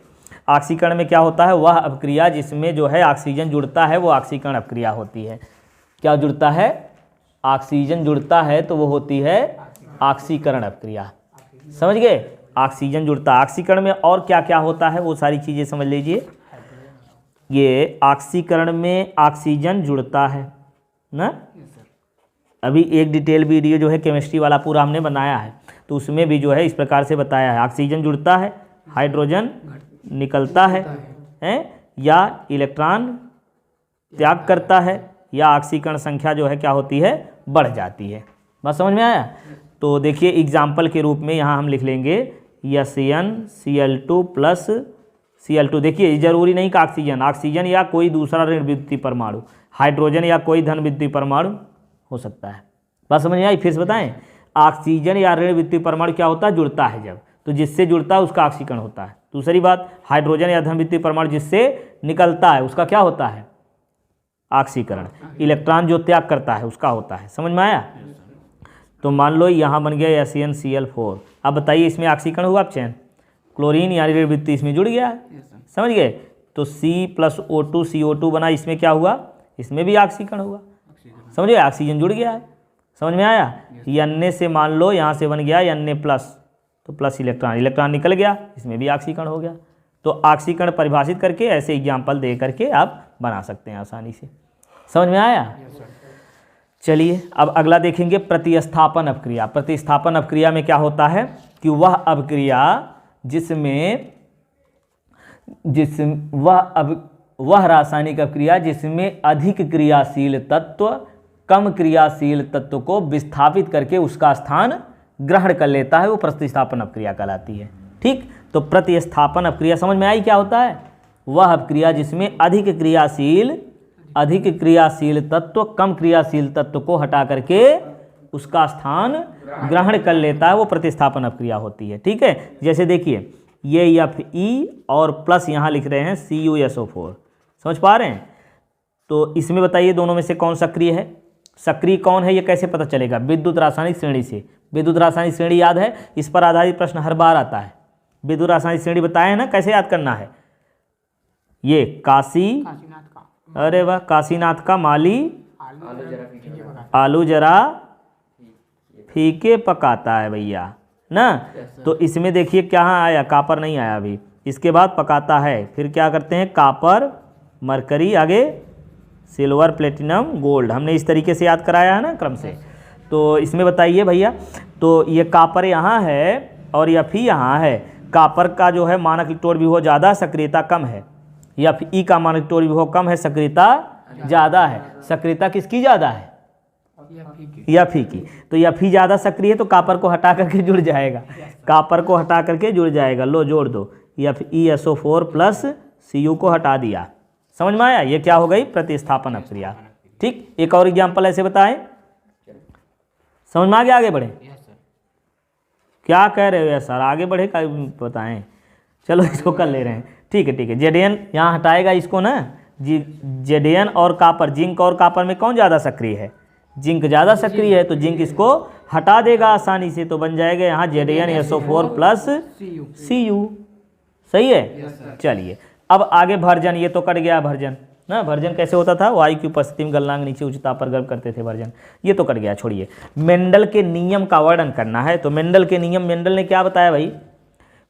ऑक्सीकरण में क्या होता है? वह अपक्रिया जिसमें जो है ऑक्सीजन जुड़ता है वो ऑक्सीकरण अपक्रिया होती है। क्या जुड़ता है? ऑक्सीजन जुड़ता है तो वो होती है ऑक्सीकरण अपक्रिया। समझ गए? ऑक्सीजन जुड़ता है। ऑक्सीकरण में और क्या क्या होता है वो सारी चीज़ें समझ लीजिए। ये ऑक्सीकरण में ऑक्सीजन जुड़ता है ना, अभी एक डिटेल वीडियो जो है केमिस्ट्री वाला पूरा हमने बनाया है, तो उसमें भी जो है इस प्रकार से बताया है। ऑक्सीजन जुड़ता है, हाइड्रोजन निकलता है, या इलेक्ट्रॉन त्याग करता है, या ऑक्सीकरण संख्या जो है क्या होती है? बढ़ जाती है। बात समझ में आया? तो देखिए एग्जाम्पल के रूप में यहाँ हम लिख लेंगे SnCl2 प्लस Cl2। देखिए ज़रूरी नहीं कि ऑक्सीजन या कोई दूसरा ऋण विद्युतीय परमाणु, हाइड्रोजन या कोई धन विद्युतीय परमाणु हो सकता है। बात समझ में आई? फिर से बताएं, ऑक्सीजन या ऋण विद्युतीय परमाणु क्या होता है? जुड़ता है जब, तो जिससे जुड़ता है उसका ऑक्सीकरण होता है। दूसरी बात, हाइड्रोजन या धन विद्युतीय परमाणु जिससे निकलता है उसका क्या होता है? ऑक्सीकरण। इलेक्ट्रॉन जो त्याग करता है उसका होता है। समझ में आया? तो मान लो यहाँ बन गया SnCl4। अब बताइए इसमें ऑक्सीकरण हुआ? अब चैन क्लोरीन यानी ऋण विद्युतीय इसमें जुड़ गया है। समझ गए? तो C + O2 CO2 बना, इसमें क्या हुआ? इसमें भी ऑक्सीकरण हुआ। समझ गए? ऑक्सीजन जुड़ गया है। समझ में आया? Na से मान लो यहाँ से बन गया Na+, तो प्लस इलेक्ट्रॉन निकल गया, इसमें भी ऑक्सीकरण हो गया। तो ऑक्सीकरण परिभाषित करके ऐसे एग्जाम्पल दे करके आप बना सकते हैं आसानी से। समझ में आया? चलिए अब अगला देखेंगे प्रतिस्थापन अपक्रिया। प्रतिस्थापन अपक्रिया में क्या होता है कि वह अपक्रिया वह रासायनिक अपक्रिया जिसमें अधिक क्रियाशील तत्व कम क्रियाशील तत्व को विस्थापित करके उसका स्थान ग्रहण कर लेता है, वो प्रतिस्थापन अपक्रिया कहलाती है। ठीक, तो प्रतिस्थापन अपक्रिया समझ में आई क्या होता है? वह अपक्रिया जिसमें अधिक क्रियाशील तत्व कम क्रियाशील तत्व को हटा करके उसका स्थान ग्रहण कर लेता है, वो प्रतिस्थापन अपक्रिया होती है। ठीक है, जैसे देखिए ये Fe और प्लस यहाँ लिख रहे हैं CuSO4, समझ पा रहे हैं? तो इसमें बताइए दोनों में से कौन सक्रिय है? सक्रिय कौन है ये कैसे पता चलेगा? विद्युत रासायनिक श्रेणी से। विद्युत रासायनिक श्रेणी याद है, इस पर आधारित प्रश्न हर बार आता है। विद्युत रासायनिक श्रेणी बताए ना, कैसे याद करना है? ये अरे वाह, काशीनाथ का माली आलू जरा फीके पकाता है भैया ना। तो इसमें देखिए क्या आया? कापर नहीं आया अभी, इसके बाद पकाता है, फिर क्या करते हैं? कापर, मरकरी, आगे सिल्वर, प्लेटिनम, गोल्ड। हमने इस तरीके से याद कराया है ना क्रम से। तो इसमें बताइए भैया, तो ये कापर यहाँ है और या Fe यहाँ है। कापर का जो है मानक इलेक्ट्रॉन विभव ज़्यादा, सक्रियता कम है, या Fe का मानक इलेक्ट्रॉन विभव कम है, सक्रियता ज़्यादा है। सक्रियता किसकी ज़्यादा है? या Fe की। तो या Fe ज़्यादा सक्रिय है तो कापर को हटा करके जुड़ जाएगा, कापर को हटा करके जुड़ जाएगा। लो जोड़ दो, FeSO4 प्लस Cu को हटा दिया। समझ में आया? ये क्या हो गई? प्रतिस्थापन अपक्रिया। ठीक, एक और एग्जाम्पल ऐसे बताएं, समझ में आ गया? आगे बढ़े? क्या कह रहे हो यार सर? आगे बढ़े का बताएं। चलो इसको कर ले रहे हैं। ठीक है ठीक है, Zn यहाँ हटाएगा इसको ना। Zn और कापर, जिंक और कापर में कौन ज़्यादा सक्रिय है? जिंक ज़्यादा सक्रिय है, तो जिंक इसको हटा देगा आसानी से, तो बन जाएगा यहाँ ZnSO4 प्लस Cu। सही है? चलिए अब आगे भर्जन, ये तो कट गया भर्जन ना। भर्जन कैसे होता था? वायु की उपस्थिति में गलनांक नीचे उच्चता पर गर्म करते थे भर्जन, ये तो कट गया, छोड़िए। मेंडल के नियम का वर्णन करना है। तो मेंडल के नियम, मेंडल ने क्या बताया भाई?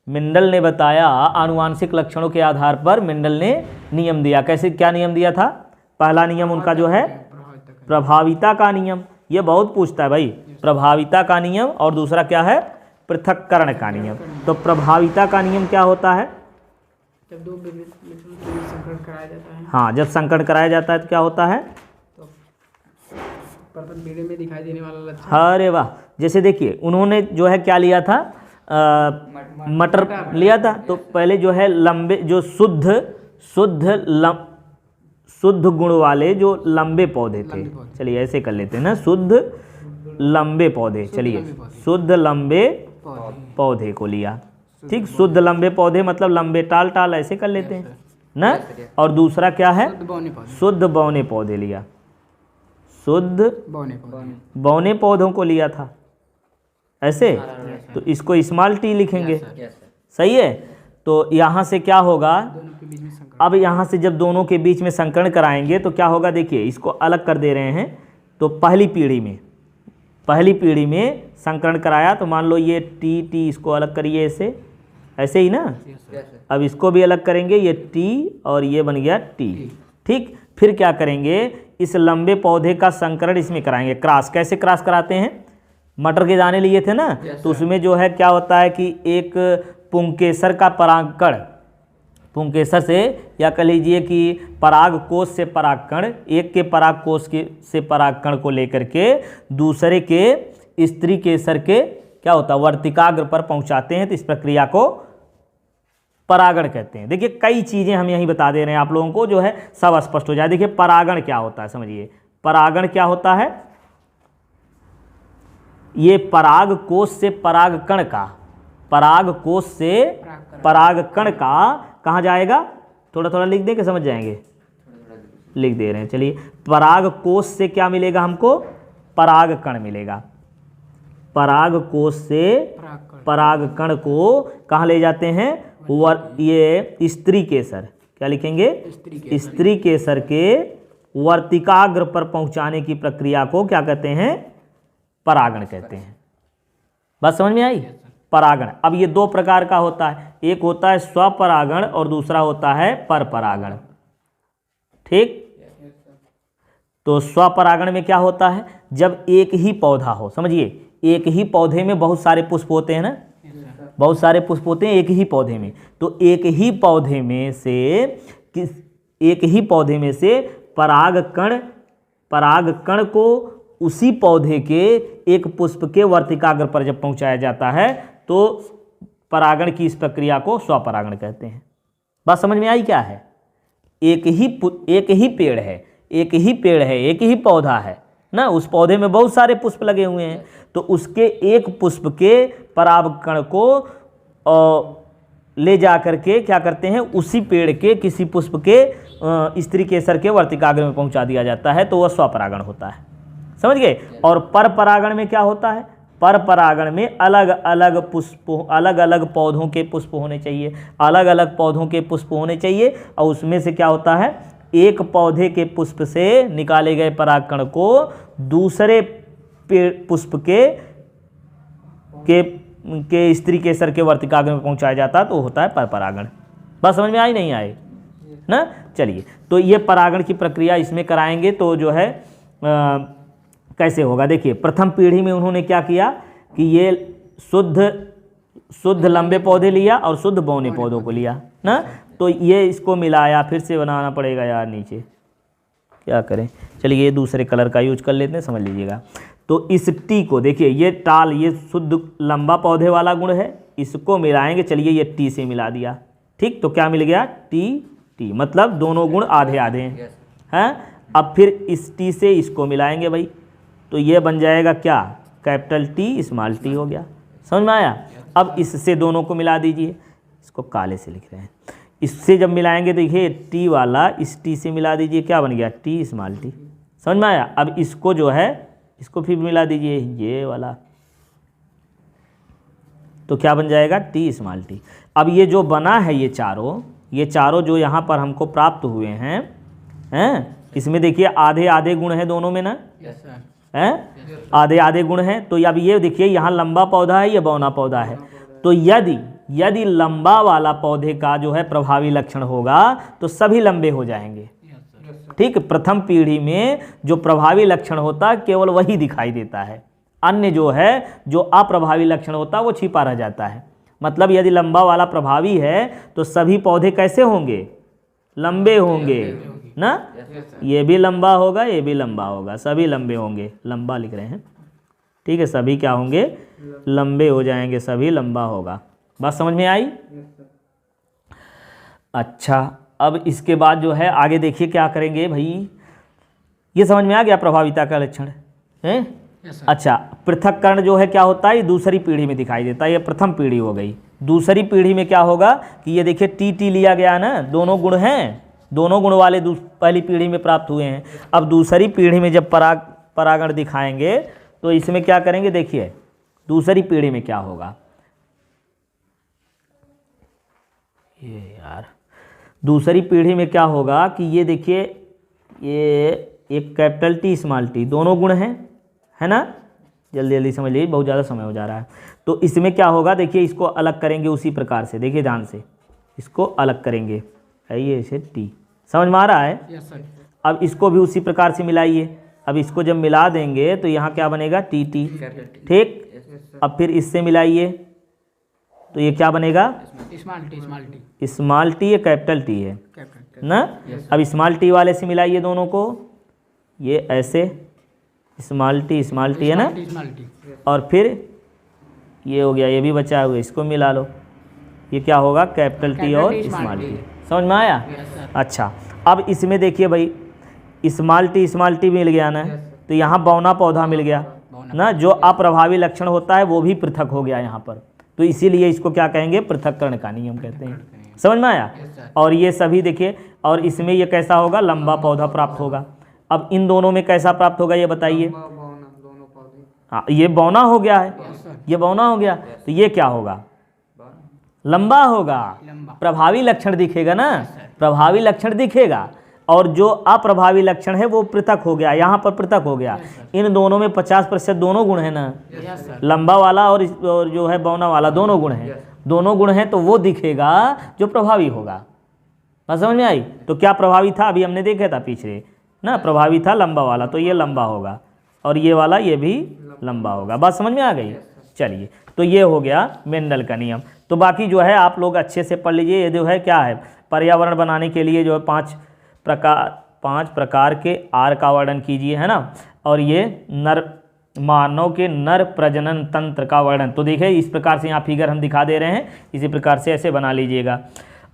मेंडल ने बताया आनुवांशिक लक्षणों के आधार पर मेंडल ने नियम दिया। कैसे, क्या नियम दिया था? पहला नियम उनका जो है प्रभाविता का नियम, ये बहुत पूछता है भाई, प्रभाविता का नियम। और दूसरा क्या है? पृथक्करण का नियम। तो प्रभाविता का नियम क्या होता है? जब दो संकरण कराया जाता है। हाँ, जब संकरण कराया जाता है तो क्या होता है? तो पर्पल मीडियम में दिखाई देने वाला लक्षण। अरे वाह, जैसे देखिए उन्होंने जो है क्या लिया था? मटर लिया था। तो पहले जो है लंबे, जो शुद्ध गुण वाले जो लंबे पौधे थे, चलिए ऐसे कर लेते हैं ना, शुद्ध लंबे पौधे। चलिए शुद्ध लंबे पौधे को लिया। ठीक, शुद्ध लंबे पौधे मतलब लंबे टाल, टाल ऐसे कर लेते हैं ना। और दूसरा क्या है, शुद्ध बौने पौधे। शुद्ध बौने पौधे लिया, शुद्ध बौने पौधे। बौने पौधों को लिया था ऐसे, तो इसको स्मॉल टी लिखेंगे, सही है। तो यहाँ से क्या होगा, दोनों के बीच में संकरण। अब यहाँ से जब दोनों के बीच में संकरण कराएंगे तो क्या होगा, देखिए इसको अलग कर दे रहे हैं। तो पहली पीढ़ी में संकरण कराया, तो मान लो ये टी टी, इसको अलग करिए ऐसे, ऐसे ही ना। अब इसको भी अलग करेंगे, ये टी और ये बन गया टी, ठीक। फिर क्या करेंगे, इस लंबे पौधे का संकरण इसमें कराएंगे, क्रॉस। कैसे क्रॉस कराते हैं, मटर के दाने लिए थे ना, तो उसमें जो है क्या होता है कि एक पुंकेसर का परागकण, पुंकेसर से या कह लीजिए कि पराग कोष से परागकण, एक के पराग कोष के से परागकण को लेकर के दूसरे के स्त्री केसर के क्या होता है वर्तिकाग्र पर पहुंचाते हैं, तो इस प्रक्रिया को परागण कहते हैं। देखिए कई चीज़ें हम यहीं बता दे रहे हैं आप लोगों को, जो है सब स्पष्ट हो जाए। देखिए परागण क्या होता है, समझिए परागण क्या होता है। ये पराग कोष से परागकण का, पराग कोष से परागकण का कहाँ जाएगा, थोड़ा थोड़ा लिख दे के समझ जाएंगे, लिख दे रहे हैं। चलिए, पराग कोष से क्या मिलेगा हमको, परागकण मिलेगा। पराग कोष से परागकण को कहाँ ले जाते हैं, ये स्त्री केसर, क्या लिखेंगे, स्त्री केसर के वर्तिकाग्र पर पहुंचाने की प्रक्रिया को क्या कहते हैं, परागण कहते हैं। बात समझ में आई, परागण। अब ये दो प्रकार का होता है, एक होता है स्वपरागण और दूसरा होता है परपरागण, ठीक। तो स्वपरागण में क्या होता है, जब एक ही पौधा हो, समझिए एक ही पौधे में बहुत सारे पुष्प होते हैं ना, बहुत सारे पुष्प होते हैं एक ही पौधे में, तो एक ही पौधे में से परागकण को उसी पौधे के एक पुष्प के वर्तिकाग्र पर जब पहुंचाया जाता है तो परागण की इस प्रक्रिया को स्वपरागण कहते हैं। बात समझ में आई क्या है, एक ही पेड़ है, एक ही पौधा है ना, उस पौधे में बहुत सारे पुष्प लगे हुए हैं, तो उसके एक पुष्प के परागकण को ले जा करके क्या करते हैं, उसी पेड़ के किसी पुष्प के स्त्री केसर के वर्तिकाग्र में पहुंचा दिया जाता है, तो वह स्वपरागण होता है, समझ गए। और परपरागण में क्या होता है, परपरागण में अलग अलग पौधों के पुष्प होने चाहिए, अलग अलग पौधों के पुष्प होने चाहिए, और उसमें से क्या होता है, एक पौधे के पुष्प से निकाले गए परागकण को दूसरे पुष्प के स्त्री केसर के वर्तिकाग्र में पहुंचाया जाता, तो होता है परपरागण। बस समझ में आई नहीं आई ना। चलिए, तो ये परागण की प्रक्रिया इसमें कराएंगे, तो जो है कैसे होगा, देखिए प्रथम पीढ़ी में उन्होंने क्या किया कि ये शुद्ध लंबे पौधे लिया और शुद्ध बौने पौधों को लिया ना, तो ये इसको मिलाया, फिर से बनाना पड़ेगा यार, नीचे क्या करें। चलिए ये दूसरे कलर का यूज कर लेते हैं, समझ लीजिएगा। तो इस टी को देखिए, ये टाल, ये शुद्ध लंबा पौधे वाला गुण है, इसको मिलाएंगे। चलिए ये टी से मिला दिया, ठीक, तो क्या मिल गया, टी, मतलब दोनों गुण आधे आधे हैं। अब फिर इस टी से इसको मिलाएंगे भाई, तो ये बन जाएगा क्या, कैपिटल टी स्मॉल टी हो गया, समझ में आया। अब इससे दोनों को मिला दीजिए, इसको काले से लिख रहे हैं। इससे जब मिलाएंगे देखिए टी वाला इस टी से मिला दीजिए, क्या बन गया, टी स्मॉल टी, समझ में आया। अब इसको जो है इसको फिर मिला दीजिए ये वाला, तो क्या बन जाएगा, टी स्मॉल टी। अब ये जो बना है ये चारों जो यहाँ पर हमको प्राप्त हुए हैं, इसमें देखिए आधे आधे गुण है दोनों में ना, आधे आधे गुण हैं। तो अब ये देखिए यहाँ लंबा पौधा है, ये बौना पौधा है, तो यदि लंबा वाला पौधे का जो है प्रभावी लक्षण होगा तो सभी लंबे हो जाएंगे, ठीक। प्रथम पीढ़ी में जो प्रभावी लक्षण होता है केवल वही दिखाई देता है, अन्य जो अप्रभावी लक्षण होता है वो छिपा रह जाता है। मतलब यदि लंबा वाला प्रभावी है तो सभी पौधे कैसे होंगे, लंबे होंगे ना, ये भी लंबा होगा, ये भी लंबा होगा, सभी लंबे होंगे, लंबा लिख रहे हैं, ठीक है, सभी क्या होंगे, लंबे हो जाएंगे, सभी लंबा होगा। बात समझ में आई। अच्छा, अब इसके बाद जो है आगे देखिए क्या करेंगे भाई, ये समझ में आ गया प्रभाविता का लक्षण है। अच्छा, पृथक्करण जो है क्या होता है, ये दूसरी पीढ़ी में दिखाई देता है, ये प्रथम पीढ़ी हो गई, दूसरी पीढ़ी में क्या होगा कि ये देखिए टी लिया गया ना, दोनों गुण हैं, दोनों गुण वाले पहली पीढ़ी में प्राप्त हुए हैं। अब दूसरी पीढ़ी में जब परागण दिखाएंगे तो इसमें क्या करेंगे, देखिए दूसरी पीढ़ी में क्या होगा, ये यार दूसरी पीढ़ी में क्या होगा कि ये देखिए ये एक कैपिटल टी स्मॉल टी दोनों गुण हैं, है ना, जल्दी जल्दी समझ लीजिए, बहुत ज़्यादा समय हो जा रहा है। तो इसमें क्या होगा, देखिए इसको अलग करेंगे उसी प्रकार से, देखिए ध्यान से इसको अलग करेंगे, है ये ऐसे टी, समझ में आ रहा है। Yes sir. अब इसको भी उसी प्रकार से मिलाइए, अब इसको जब मिला देंगे तो यहाँ क्या बनेगा टी, ठीक। अब फिर इससे मिलाइए तो ये क्या बनेगा, स्मॉल टी, ये कैपिटल टी है ना। अब स्मॉल टी वाले से मिलाइए दोनों को, ये ऐसे स्मॉल टी है ना, और फिर ये हो गया, ये भी बचा हुआ, इसको मिला लो, ये क्या होगा कैपिटल टी और स्मॉल टी, समझ में आया। अच्छा, अब इसमें देखिए भाई स्मॉल टी मिल गया ना, तो यहाँ बौना पौधा मिल गया ना, जो अप्रभावी लक्षण होता है वो भी पृथक हो गया यहाँ पर, तो इसीलिए इसको क्या कहेंगे, पृथक्करण का नियम कहते हैं, समझ में आया। और ये सभी देखिए, और इसमें ये कैसा होगा, लंबा पौधा प्राप्त होगा। अब इन दोनों में कैसा प्राप्त होगा ये बताइए, हाँ ये बौना हो गया है, ये बौना हो गया, तो ये क्या होगा, लंबा होगा, प्रभावी लक्षण दिखेगा ना, प्रभावी लक्षण दिखेगा, और जो अप्रभावी लक्षण है वो पृथक हो गया, यहाँ पर पृथक हो गया। इन दोनों में 50% दोनों गुण है ना, लंबा वाला और जो है बौना वाला दोनों गुण हैं, दोनों गुण हैं, तो वो दिखेगा जो प्रभावी होगा। बात समझ में आई। तो क्या प्रभावी था, अभी हमने देखा था पीछे ना, प्रभावी था लंबा वाला, तो ये लंबा होगा, और ये वाला ये भी लंबा होगा। बात समझ में आ गई। चलिए, तो ये हो गया मेंडल का नियम। तो बाकी जो है आप लोग अच्छे से पढ़ लीजिए। ये जो है क्या है, पर्यावरण बनाने के लिए जो है पांच प्रकार के आहार का वर्णन कीजिए, है ना। और ये मानव के नर प्रजनन तंत्र का वर्णन, तो देखिए इस प्रकार से यहाँ फिगर हम दिखा दे रहे हैं, इसी प्रकार से ऐसे बना लीजिएगा।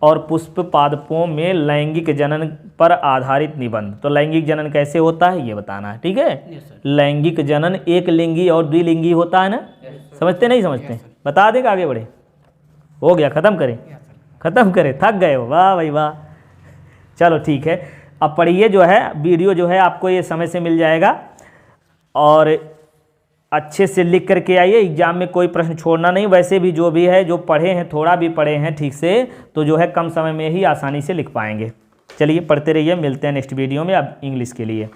और पुष्प पादपों में लैंगिक जनन पर आधारित निबंध, तो लैंगिक जनन कैसे होता है ये बताना है, ठीक है। लैंगिक जनन एक लिंगी और द्विलिंगी होता है ना, समझते नहीं समझते, बता देगा, आगे बढ़े। हो गया, खत्म करें, थक गए हो, वाह भाई वाह। चलो ठीक है, अब पढ़िए, जो है वीडियो जो है आपको ये समय से मिल जाएगा, और अच्छे से लिख करके आइए, एग्जाम में कोई प्रश्न छोड़ना नहीं। वैसे भी जो भी है, जो पढ़े हैं, थोड़ा भी पढ़े हैं ठीक से, तो जो है कम समय में ही आसानी से लिख पाएंगे। चलिए पढ़ते रहिए, मिलते हैं नेक्स्ट वीडियो में अब इंग्लिश के लिए।